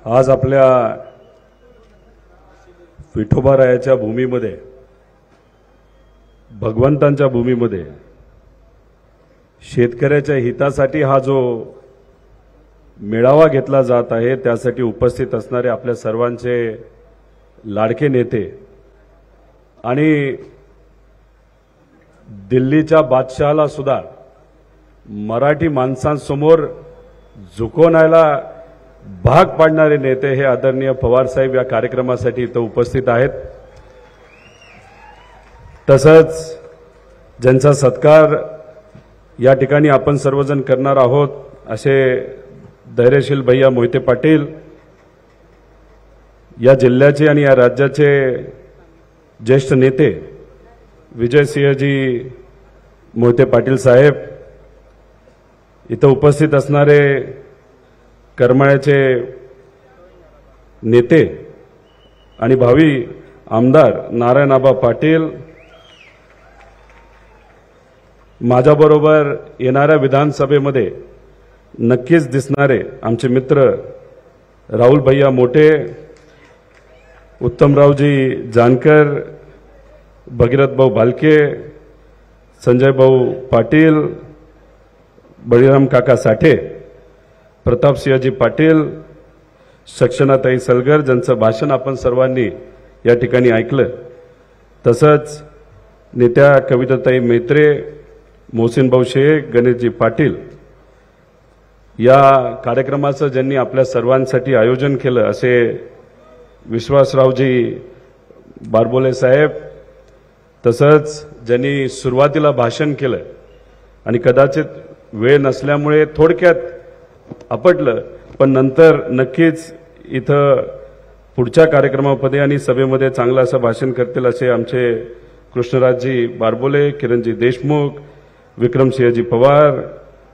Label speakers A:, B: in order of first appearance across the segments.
A: आज आपल्या विठोबारायाच्या भूमीमध्ये, भगवंतांच्या भूमीमध्ये शेतकऱ्याच्या हितासाठी हा जो मेळावा घेतला जात आहे, त्यासाठी उपस्थित असणारे आपल्या सर्वांचे लाडके नेते आणि दिल्लीच्या बादशहाला सुद्धा मराठी माणसांसमोर झुकवण्याला भाग पाडणारे नेते हे आदरणीय पवार साहेब या कार्यक्रमासाठी इथं उपस्थित आहेत। तसंच ज्यांचा सत्कार या ठिकाणी आपण सर्वजण करणार आहोत असे धैर्यशील भैया मोहिते पाटील या जिल्ह्याचे आणि या राज्याचे ज्येष्ठ नेते विजयसिंहजी मोहिते पाटील साहेब, इथं उपस्थित असणारे करमाळ्याचे नेते आणि भावी आमदार नारायणआबा पाटील, माझ्याबरोबर येणाऱ्या विधानसभेमध्ये नक्कीच दिसणारे आमचे मित्र राहुल भैया मोठे, उत्तमरावजी जानकर, भगीरथ भाऊ भालके, संजय भाऊ पाटील, बळीराम काका साठे, प्रतापसिंहजी पाटील, सक्षनाताई सलगर, ज्यांचं भाषण आपण सर्वांनी या ठिकाणी ऐकलं। तसंच नेत्या कविताताई मेत्रे, मोहसिन भाऊ शेख, गणेशजी पाटील, या कार्यक्रमाचं ज्यांनी आपल्या सर्वांसाठी आयोजन केलं असे विश्वासरावजी बारबोले साहेब, तसंच ज्यांनी सुरुवातीला भाषण केलं आणि कदाचित वेळ नसल्यामुळे थोडक्यात आपटलं, पण नंतर नक्कीच इथं पुढच्या कार्यक्रमामध्ये आणि सभेमध्ये चांगलं असं भाषण करतील असे आमचे कृष्णराजजी बारबोले, किरणजी देशमुख, विक्रमसिंहजी पवार,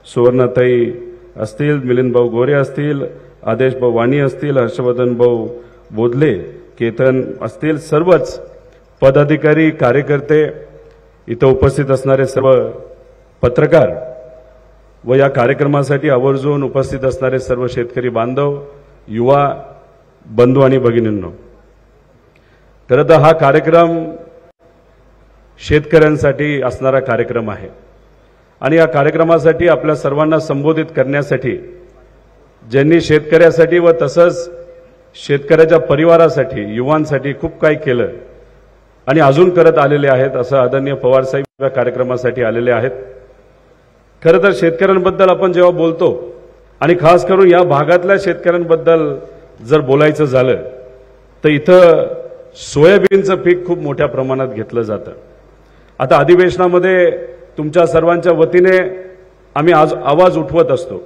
A: सुवर्णाताई असतील, मिलिंद भाऊ गोरे असतील, आदेश भाऊ वाणी असतील, हर्षवर्धन भाऊ बोधले, केतन असतील, सर्वच पदाधिकारी, कार्यकर्ते, इथं उपस्थित असणारे सर्व पत्रकार व या कार्यक्रमासाठी आवर्जून उपस्थित असणारे सर्व शेतकरी बांधव, युवा बंधू आणि भगिनींनो, खरं तर हा कार्यक्रम शेतकऱ्यांसाठी असणारा कार्यक्रम आहे आणि या कार्यक्रमासाठी आपल्या सर्वांना संबोधित करण्यासाठी ज्यांनी शेतकऱ्यासाठी व तसंच शेतकऱ्याच्या परिवारासाठी, युवांसाठी खूप काही केलं आणि अजून करत आलेले आहेत, असं आदरणीय पवार साहेब या कार्यक्रमासाठी आलेले आहेत। खरं तर शेतकऱ्यांबद्दल आपण जेव्हा बोलतो आणि खास करून या भागातल्या शेतकऱ्यांबद्दल जर बोलायचं झालं तर इथं सोयाबीनचं पीक खूप मोठ्या प्रमाणात घेतलं जातं। आता अधिवेशनामध्ये तुमच्या सर्वांच्या वतीने आम्ही आज आवाज उठवत असतो,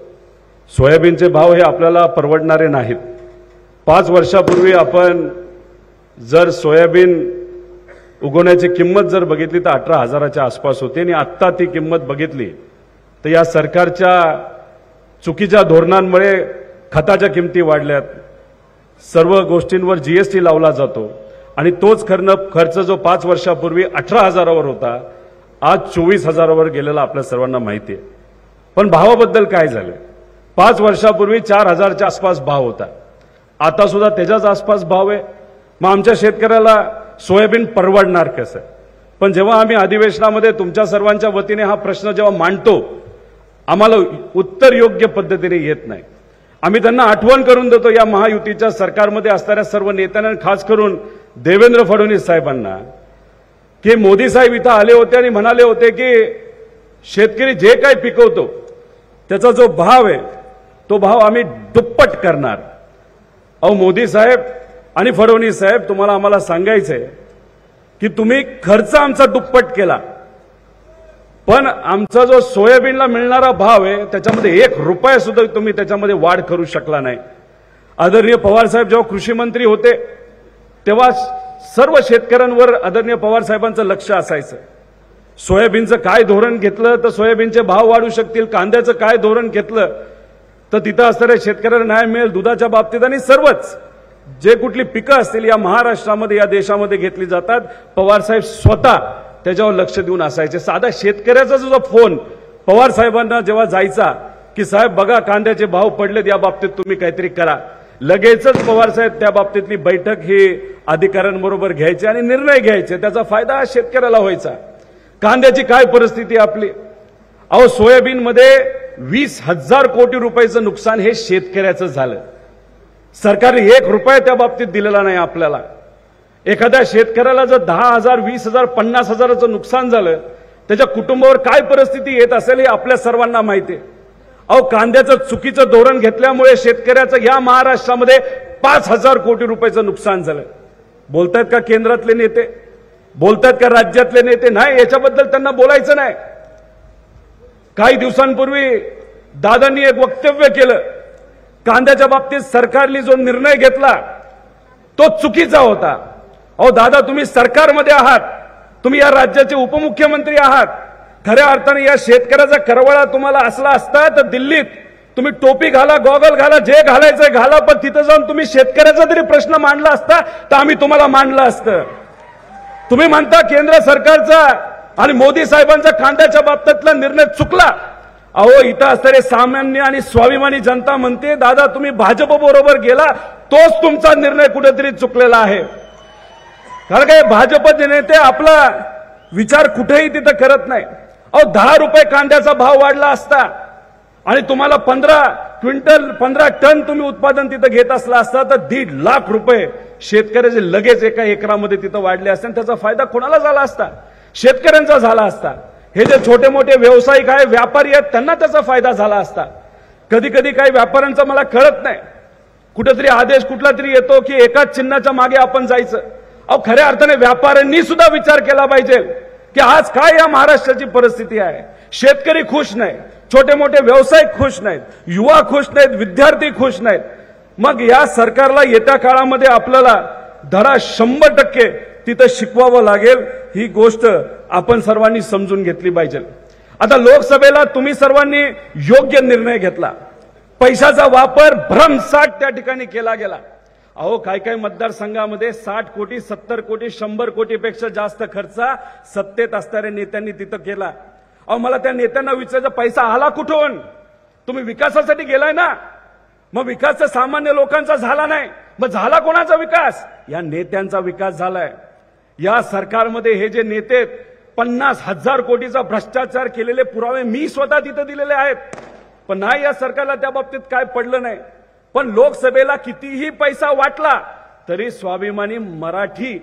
A: सोयाबीनचे भाव हे आपल्याला परवडणारे नाहीत। 5 वर्षापूर्वी आपण जर सोयाबीन उगवण्याची किंमत जर बघितली तर 18,000च्या आसपास होती आणि आत्ता ती किंमत बघितली तर या सरकारच्या चुकीच्या धोरणांमुळे खताच्या किमती वाढल्यात, सर्व गोष्टींवर जीएसटी लावला जातो आणि तोच खर्च जो 5 वर्षापूर्वी 18,000वर होता आज 24,000वर गेलेला आपल्या सर्वांना माहिती आहे। पण भावाबद्दल काय झालं? 5 वर्षापूर्वी 4,000च्या आसपास भाव होता, आता सुद्धा त्याच्याच आसपास भाव आहे। मग आमच्या शेतकऱ्याला सोयाबीन परवडणार कसं? पण जेव्हा आम्ही अधिवेशनामध्ये तुमच्या सर्वांच्या वतीने हा प्रश्न जेव्हा मांडतो, आम्हाला उत्तर योग्य पद्धतीने येत नाही। आम्ही त्यांना आठवण करून देतो या महायुतीच्या सरकारमध्ये असणाऱ्या सर्व नेत्यांना, खास करून देवेंद्र फडणवीस साहेबांना, की मोदी साहेब इथं आले होते आणि म्हणाले होते की शेतकरी जे काही पिकवतो त्याचा जो भाव आहे तो भाव आम्ही दुप्पट करणार। अहो मोदी साहेब आणि फडणवीस साहेब, तुम्हाला आम्हाला सांगायचंय की तुम्ही खर्च आमचा दुप्पट केला, पण आमचा जो सोयाबीनला मिळणारा भाव आहे त्याच्यामध्ये 1 रुपया सुद्धा तुम्ही त्याच्यामध्ये वाढ करू शकला नाही। आदरणीय पवार साहेब जेव्हा कृषी मंत्री होते तेव्हा सर्व शेतकऱ्यांवर आदरणीय पवार साहेबांचं लक्ष असायचं। सोयाबीनचं काय धोरण घेतलं तर सोयाबीनचे भाव वाढू शकतील, कांद्याचं काय धोरण घेतलं तर तिथं असणाऱ्या शेतकऱ्यांना न्याय मिळेल, दुधाच्या बाबतीत आणि सर्वच जे कुठली पिकं असतील या महाराष्ट्रामध्ये, या देशामध्ये घेतली जातात, पवार साहेब स्वतः त्याच्यावर लक्ष देऊन असायचे। साधा शेतकऱ्याचा जो फोन पवार साहेबांना जेव्हा जायचा की साहेब बघा कांद्याचे भाव पडलेत, या बाबतीत तुम्ही काहीतरी करा, लगेचच पवारसाहेब त्या बाबतीतली बैठक ही अधिकाऱ्यांबरोबर घ्यायची आणि निर्णय घ्यायचे, त्याचा फायदा हा शेतकऱ्याला व्हायचा. कांद्याची काय परिस्थिती आपली, अहो सोयाबीनमध्ये 20,000 कोटी रुपयाचं नुकसान हे शेतकऱ्याचं झालं. सरकारने 1 रुपया त्या बाबतीत दिलेला नाही आपल्याला. एखाद्या शेतकऱ्याला जर 10,000, 20,000, 50,000चं नुकसान झालं, त्याच्या कुटुंबावर काय परिस्थिती येत असेल हे आपल्या सर्वांना माहिती आहे. अहो कांद्याचं चुकीचं धोरण घेतल्यामुळे शेतकऱ्याचं या महाराष्ट्रामध्ये 5,000 कोटी रुपयाचं नुकसान झालं. बोलतायत का केंद्रातले नेते, बोलतायत का राज्यातले नेते? नाही, याच्याबद्दल त्यांना बोलायचं नाही. काही दिवसांपूर्वी दादांनी एक वक्तव्य केलं, कांद्याच्या बाबतीत सरकारने जो निर्णय घेतला तो चुकीचा होता. अहो दादा, तुम्ही सरकारमध्ये आहात, तुम्ही या राज्याचे उपमुख्यमंत्री आहात. खऱ्या अर्थाने या शेतकऱ्याचा करवळा तुम्हाला असला असता तर दिल्लीत तुम्ही टोपी घाला, गॉगल घाला, जे घालायचंय घाला, पण तिथं जाऊन तुम्ही शेतकऱ्याचा तरी प्रश्न मांडला असता तर आम्ही तुम्हाला मांडलं असतं. तुम्ही म्हणता केंद्र सरकारचा आणि मोदी साहेबांचा कांद्याच्या बाबतीतला निर्णय चुकला. अहो इथं असणारे सामान्य आणि स्वाभिमानी जनता म्हणते दादा तुम्ही भाजप बरोबर गेला, तोच तुमचा निर्णय कुठेतरी चुकलेला आहे. कारण काय भाजपचे नेते आपला विचार कुठेही तिथं करत नाही. अहो 10 रुपये कांद्याचा भाव वाढला असता आणि तुम्हाला 15 टन तुम्ही उत्पादन तिथं घेत असला असता तर 1.5 लाख रुपये शेतकऱ्याचे लगेच एका एकरामध्ये तिथं वाढले असते. त्याचा फायदा कोणाला झाला असता? शेतकऱ्यांचा झाला असता. हे जे छोटे मोठे व्यावसायिक आहे, व्यापारी आहेत, त्यांना त्याचा फायदा झाला असता. कधी कधी काही व्यापाऱ्यांचं मला कळत नाही, कुठेतरी आदेश कुठला तरी येतो की एकाच चिन्हाच्या मागे आपण जायचं. अहो खऱ्या अर्थाने व्यापाऱ्यांनी सुद्धा विचार केला पाहिजे की आज काय या महाराष्ट्राची परिस्थिती आहे. शेतकरी खुश नाही, छोटे मोठे व्यावसायिक खुश नाहीत, युवा खुश नाहीत, विद्यार्थी खुश नाहीत. मग या सरकारला येत्या काळामध्ये आपल्याला धडा 100% तिथं शिकवावं लागेल. ही गोष्ट आपण सर्वांनी समजून घेतली पाहिजे. आता लोकसभेला तुम्ही सर्वांनी योग्य निर्णय घेतला. पैशाचा वापर भरमसाठ त्या ठिकाणी केला गेला. अहो काही मतदारसंघामध्ये 60 कोटी, 70 कोटी, 100 कोटीपेक्षा जास्त खर्च सत्तेत असणाऱ्या नेत्यांनी तिथं केला. अहो मला त्या नेत्यांना विचारायचं, पैसा आला कुठून? तुम्ही विकासासाठी गेलाय ना, मग विकास तर सामान्य लोकांचा झाला नाही, मग झाला कोणाचा विकास? या नेत्यांचा विकास झालाय. या सरकारमध्ये हे जे नेते 50,000 कोटीचा भ्रष्टाचार केलेले पुरावे मी स्वतः तिथं दिलेले आहेत. पण नाही, या सरकारला त्या बाबतीत काय पडलं नाही. पण लोकसभेला कितीही पैसा वाटला तरी स्वाभिमानी मराठी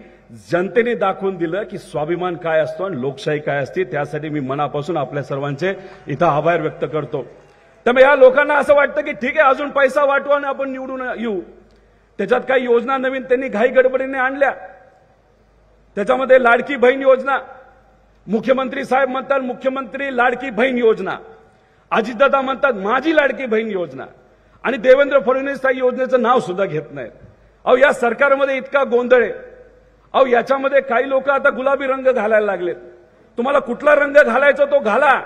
A: जनतेने दाखवून दिलं की स्वाभिमान काय असतो आणि लोकशाही काय असते. त्यासाठी मी मनापासून आपल्या सर्वांचे इथं आभार व्यक्त करतो. त्यामुळे या लोकांना असं वाटतं की ठीक आहे अजून पैसा वाटू आणि आपण निवडून येऊ. त्याच्यात काही योजना नवीन त्यांनी घाई गडबडीने आणल्या. त्याच्यामध्ये लाडकी बहीण योजना, मुख्यमंत्री साहेब म्हणतात मुख्यमंत्री लाडकी बहीण योजना, अजितदादा म्हणतात माझी लाडकी बहीण योजना, आणि देवेंद्र फडणवीस या योजनेचं नाव सुद्धा घेत नाहीत. अहो या सरकारमध्ये इतका गोंधळ आहे. अहो याच्यामध्ये काही लोक आता गुलाबी रंग घालायला लागलेत. तुम्हाला कुठला रंग घालायचा तो घाला,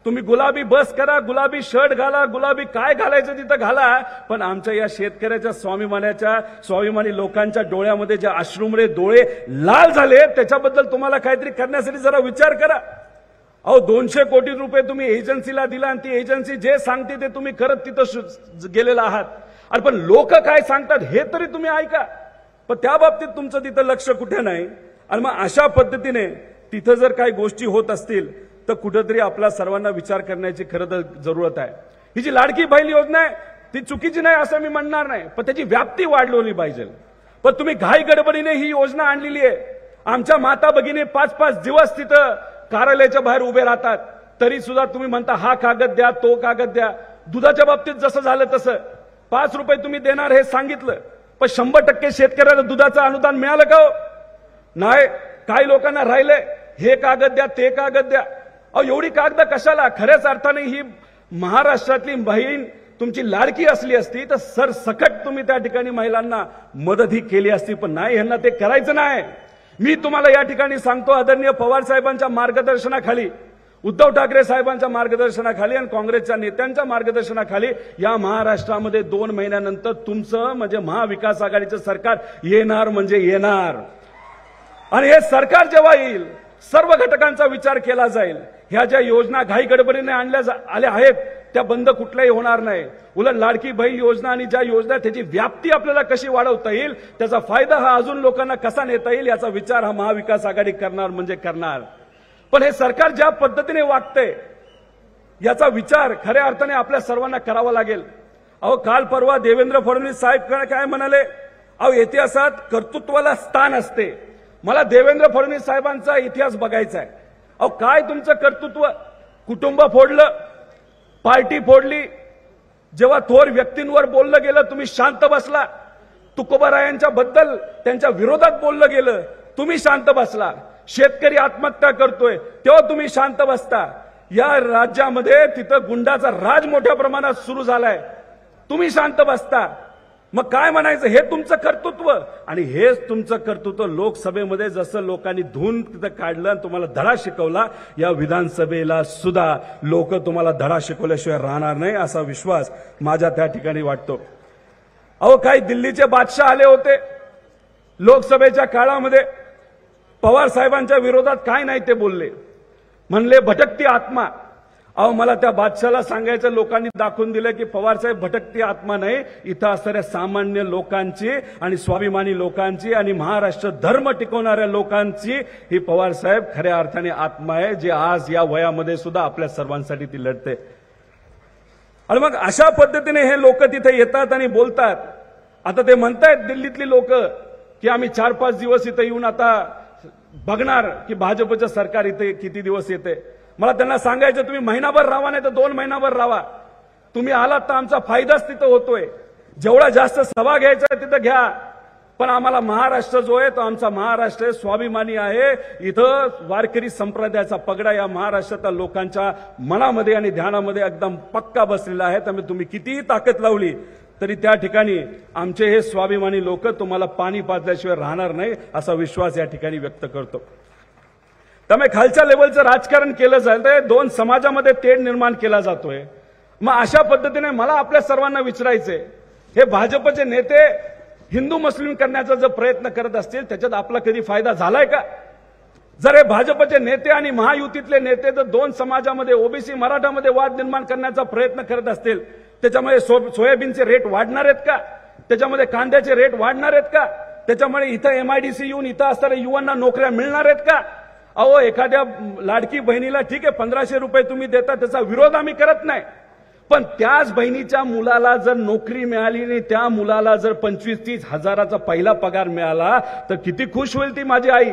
A: तुम्ही गुलाबी बस करा, गुलाबी शर्ट घाला, गुलाबी काय घालायचं तिथं घाला. पण आमच्या या शेतकऱ्याच्या स्वाभिमानी लोकांच्या डोळ्यामध्ये जे अश्रुमळे डोळे लाल झाले त्याच्याबद्दल तुम्हाला काहीतरी करण्यासाठी जरा विचार करा. अहो 200 कोटी रुपये तुम्ही एजन्सीला दिला आणि ती एजन्सी जे सांगते ते तुम्ही करत तिथं गेलेला आहात. अरे पण लोक काय सांगतात हे तरी तुम्ही ऐका. पण त्या बाबतीत तुमचं तिथं लक्ष कुठे नाही. आणि मग अशा पद्धतीने तिथं जर काही गोष्टी होत असतील तर कुठेतरी आपल्या सर्वांना विचार करण्याची खरं तर जरूरत आहे. ही जी लाडकी बहीण योजना आहे ती चुकीची नाही असं मी म्हणणार नाही, पण त्याची व्याप्ती वाढवली पाहिजे. पण तुम्ही घाई गडबडीने ही योजना आणलेली आहे. आमच्या माता भगिनी 5-5 दिवस तिथं कार्यालयाच्या बाहेर उभे राहतात, तरी सुद्धा तुम्ही म्हणता हा कागद द्या, तो कागद द्या. दुधाच्या बाबतीत जसं झालं तसं 5 रुपये तुम्ही देणार हे सांगितलं, पण 100% शेतकऱ्याला दुधाचं अनुदान मिळालं का? नाही. काही लोकांना राहिलंय हे कागद द्या, ते कागद द्या. अहो एवढी कागद कशाला? खऱ्याच अर्थाने ही महाराष्ट्रातली बहीण तुमची लाडकी असली असती तर सरसकट तुम्ही त्या ठिकाणी महिलांना मदत ही केली असती. पण नाही, यांना ते करायचं नाही. मी तुम्हाला या ठिकाणी सांगतो, आदरणीय पवार साहेबांच्या मार्गदर्शनाखाली, उद्धव ठाकरे साहेबांच्या मार्गदर्शनाखाली आणि काँग्रेसच्या नेत्यांच्या मार्गदर्शनाखाली या महाराष्ट्रामध्ये 2 महिन्यानंतर तुमचं म्हणजे महाविकास आघाडीचं सरकार येणार म्हणजे येणार. आणि हे सरकार जेव्हा येईल सर्व घटकांचा विचार केला जाईल. ह्या ज्या योजना घाई गडबडीने आल्या आहेत
B: त्या बंद कुठल्याही होणार नाही. उलट लाडकी बहीण योजना आणि ज्या योजना त्याची व्याप्ती आपल्याला कशी वाढवता येईल, त्याचा फायदा हा अजून लोकांना कसा नेता येईल याचा विचार हा महाविकास आघाडी करणार म्हणजे करणार. पण हे सरकार ज्या पद्धतीने वागतंय याचा विचार खऱ्या अर्थाने आपल्या सर्वांना करावा लागेल. अहो काल परवा देवेंद्र फडणवीस साहेब काय म्हणाले, अहो इतिहासात कर्तृत्वाला स्थान असते. मला देवेंद्र फडणवीस साहेबांचा इतिहास बघायचा आहे. अहो काय तुमचं कर्तृत्व, कुटुंब फोडलं, पार्टी फोडली, जेव्हा थोर व्यक्तींवर बोललं गेलं तुम्ही शांत बसला, तुकोबारायांच्या बद्दल त्यांच्या विरोधात बोललं गेलं तुम्ही शांत बसला, शेतकरी आत्महत्या करतोय तेव्हा तुम्ही शांत बसता. या राज्यामध्ये तिथं गुंडाचा राज मोठ्या प्रमाणात सुरू झालाय, तुम्ही शांत बसता. मग काय म्हणायचं, हे तुमचं कर्तृत्व. आणि हेच तुमचं कर्तृत्व लोकसभेमध्ये जसं लोकांनी धुवून तिथं काढलं आणि तुम्हाला धडा शिकवला, या विधानसभेला सुद्धा लोक तुम्हाला धडा शिकवल्याशिवाय राहणार नाही असा विश्वास माझ्या त्या ठिकाणी वाटतो. अहो काही दिल्लीचे बादशाह आले होते लोकसभेच्या काळामध्ये, पवार साहेबांच्या विरोधात काय नाही ते बोलले, म्हणले भटकती आत्मा. अहो मला त्या बादशाला सांगायचं, लोकांनी दाखवून दिलं की पवार साहेब भटकती आत्मा नाही, इथं असणाऱ्या सामान्य लोकांची आणि स्वाभिमानी लोकांची आणि महाराष्ट्र धर्म टिकवणाऱ्या लोकांची ही पवार साहेब खऱ्या अर्थाने आत्मा आहे, जे आज या वयामध्ये सुद्धा आपल्या सर्वांसाठी ती लढते. आणि मग अशा पद्धतीने हे लोक तिथे येतात आणि बोलतात. आता ते म्हणतायत दिल्लीतली लोक की आम्ही 4-5 दिवस इथे येऊन आता बघणार की भाजपचं सरकार इथे किती दिवस येते. मला त्यांना सांगायचं, तुम्ही महिनाभर राहा नाही तर 2 महिनाभर राहा. तुम्ही आलात तर आमचा फायदाच तिथं होतोय. जेवढा जास्त सभा घ्यायचा तिथं घ्या, पण आम्हाला महाराष्ट्र जो आहे तो आमचा महाराष्ट्र स्वाभिमानी आहे. इथं वारकरी संप्रदायाचा पगडा या महाराष्ट्रातल्या लोकांच्या मनामध्ये आणि ध्यानामध्ये एकदम पक्का बसलेला आहे. त्यामुळे तुम्ही कितीही ताकद लावली तरी त्या ठिकाणी आमचे हे स्वाभिमानी लोक तुम्हाला पाणी पाजल्याशिवाय राहणार नाही असा विश्वास या ठिकाणी व्यक्त करतो. त्यामुळे खालच्या लेवलचं राजकारण केलं जातंय, 2 समाजामध्ये तेढ निर्माण केला जातोय. मग अशा पद्धतीने मला आपल्या सर्वांना विचारायचंय, हे भाजपचे नेते हिंदू मुस्लिम करण्याचा जर प्रयत्न करत असतील त्याच्यात आपला कधी फायदा झालाय का? जर हे भाजपचे नेते आणि महायुतीतले नेते जर 2 समाजामध्ये ओबीसी मराठामध्ये वाद निर्माण करण्याचा प्रयत्न करत असतील, त्याच्यामुळे सोयाबीनचे रेट वाढणार आहेत का? त्याच्यामध्ये कांद्याचे रेट वाढणार आहेत का? त्याच्यामुळे इथं एमआयडीसी येऊन इथं असणाऱ्या युवांना नोकऱ्या मिळणार आहेत का? अहो एखाद्या लाडकी बहिणीला ठीक आहे 1500 रुपये तुम्ही देता, त्याचा विरोध आम्ही करत नाही, पण त्याच बहिणीच्या मुलाला जर नोकरी मिळाली आणि त्या मुलाला जर 25-30 हजाराचा पहिला पगार मिळाला तर किती खुश होईल ती माझी आई.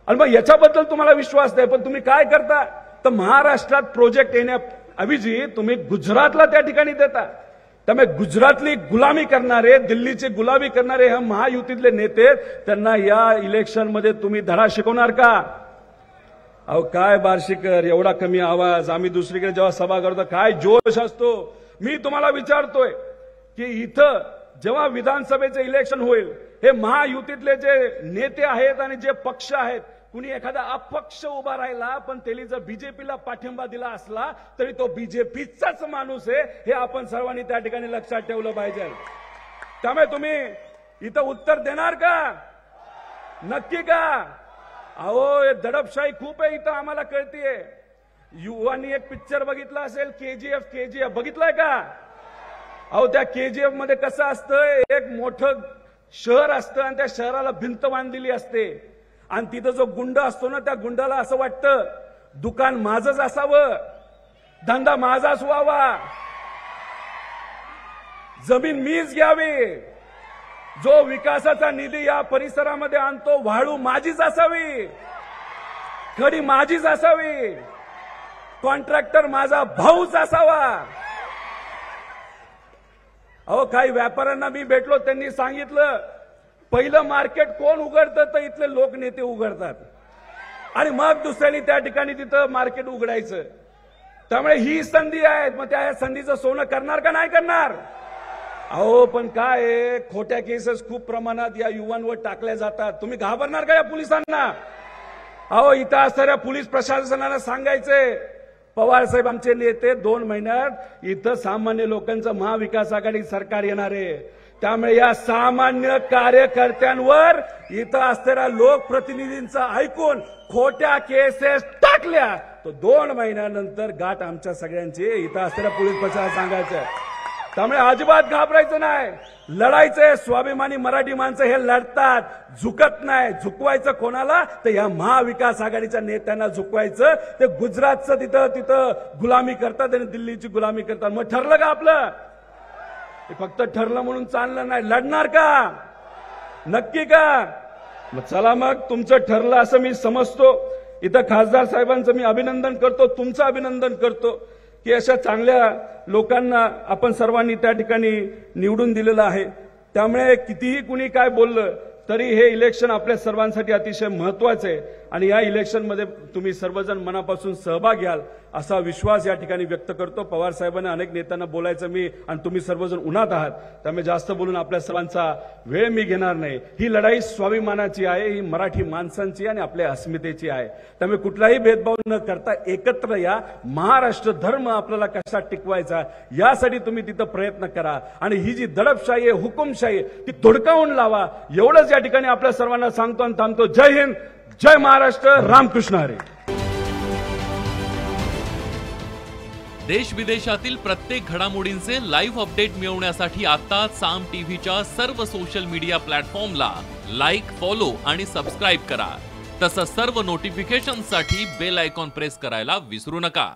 B: आणि मग याच्याबद्दल तुम्हाला विश्वास नाही, पण तुम्ही काय करता, तर महाराष्ट्रात प्रोजेक्ट येण्याऐवजी तुम्ही गुजरातला त्या ठिकाणी देता. त्यामुळे गुजरातली गुलामी करणारे, दिल्लीची गुलामी करणारे हे महायुतीतले नेते, त्यांना या इलेक्शनमध्ये तुम्ही धडा शिकवणार का? अहो काय बार्शीकर, एवढा कमी आवाज, आम्ही दुसरीकडे जेव्हा सभा करतो काय जोश असतो. मी तुम्हाला विचारतोय की इथं जेव्हा विधानसभेचे इलेक्शन होईल, हे महायुतीतले जे नेते आहेत आणि जे पक्ष आहेत, कुणी एखादा अपक्ष उभा राहिला पण त्यांनी जर बीजेपीला पाठिंबा दिला असला तरी तो बीजेपीचाच माणूस आहे, हे आपण सर्वांनी त्या ठिकाणी लक्षात ठेवलं पाहिजे. त्यामुळे तुम्ही इथं उत्तर देणार का? नक्की का? अहो दडपशाही खूप आहे इथं, आम्हाला कळतीये. युवांनी एक पिक्चर बघितला असेल केजीएफ बघितलाय का? अहो त्या केजीएफ मध्ये कसं असतं, एक मोठं शहर असतं आणि त्या शहराला भिंत बांधलेली असते आणि तिथं जो गुंड असतो ना, त्या गुंडाला असं वाटतं दुकान माझंच असावं, धंदा माझाच व्हावा, जमीन मीच घ्यावी, जो विकासाचा निधी या परिसरामध्ये आणतो वाळू माझीच असावी, खडी माझीच असावी, कॉन्ट्रॅक्टर माझा भाऊच असावा. अहो काही व्यापाऱ्यांना मी भेटलो, त्यांनी सांगितलं पहिलं मार्केट कोण उघडतं तर इथले लोकनेते उघडतात आणि मग दुसऱ्यांनी त्या ठिकाणी तिथं मार्केट उघडायचं. त्यामुळे ही संधी आहे, मग त्या संधीचं सोनं करणार का नाही करणार? अहो पण काय खोट्या केसेस खूप प्रमाणात या युवांवर टाकल्या जातात, तुम्ही घाबरणार का या पोलिसांना? अहो इथं असणाऱ्या पोलीस प्रशासनाला सांगायचंय, पवार साहेब आमचे नेते 2 महिन्यात इथं सामान्य लोकांचं महाविकास आघाडी सरकार येणार आहे, त्यामुळे या सामान्य कार्यकर्त्यांवर इथं असणाऱ्या लोकप्रतिनिधींचं ऐकून खोट्या केसेस टाकल्या तो 2 महिन्यानंतर गाठ आमच्या सगळ्यांची इथं असणाऱ्या पोलीस प्रशासनाला सांगायचं. त्यामुळे अजिबात घाबरायचं नाही, लढायचंय. स्वाभिमानी मराठी माणसं हे लढतात, झुकत नाही. झुकवायचं कोणाला? तर या महाविकास आघाडीच्या नेत्यांना झुकवायचं. ते गुजरातचं तिथं गुलामी करतात आणि दिल्लीची गुलामी करतात. मग ठरलं का आपलं? हे फक्त ठरलं म्हणून चाललं नाही. लढणार का? नक्की का? मग चला, मग तुमचं ठरलं असं मी समजतो. इथं खासदार साहेबांचं मी अभिनंदन करतो, तुमचं अभिनंदन करतो की अशा चांगल्या लोकांना आपण सर्वांनी त्या ठिकाणी निवडून दिलेलं आहे. त्यामुळे कितीही कुणी काय बोललं तरी हे इलेक्शन आपल्या सर्वांसाठी अतिशय महत्वाचं आहे आणि या इलेक्शनमध्ये तुम्ही सर्वजण मनापासून सहभाग घ्याल असा विश्वास या ठिकाणी व्यक्त करतो. पवार साहेबांना अनेक नेत्यांना बोलायचं मी आणि तुम्ही सर्वजण उन्हात आहात, त्यामुळे जास्त बोलून आपल्या सर्वांचा वेळ मी घेणार नाही. ही लढाई स्वाभिमानाची आहे, ही मराठी माणसांची आणि आपल्या अस्मितेची आहे. त्यामुळे कुठलाही भेदभाव न करता एकत्र या. महाराष्ट्र धर्म आपल्याला कसा टिकवायचा यासाठी तुम्ही तिथं प्रयत्न करा आणि ही जी दडपशाही आहे, हुकुमशाही ती धुडकावून लावा. एवढंच या ठिकाणी आपल्या सर्वांना सांगतो आणि थांबतो. जय हिंद, जय महाराष्ट्र, रामकृष्ण हरी.
C: देश विदेशातील प्रत्येक घडामोडींचे लाईव्ह अपडेट मिळवण्यासाठी आता साम टीव्हीच्या सर्व सोशल मीडिया प्लॅटफॉर्मला लाईक, फॉलो आणि सबस्क्राईब करा. तसंच सर्व नोटिफिकेशनसाठी बेल आयकॉन प्रेस करायला विसरू नका.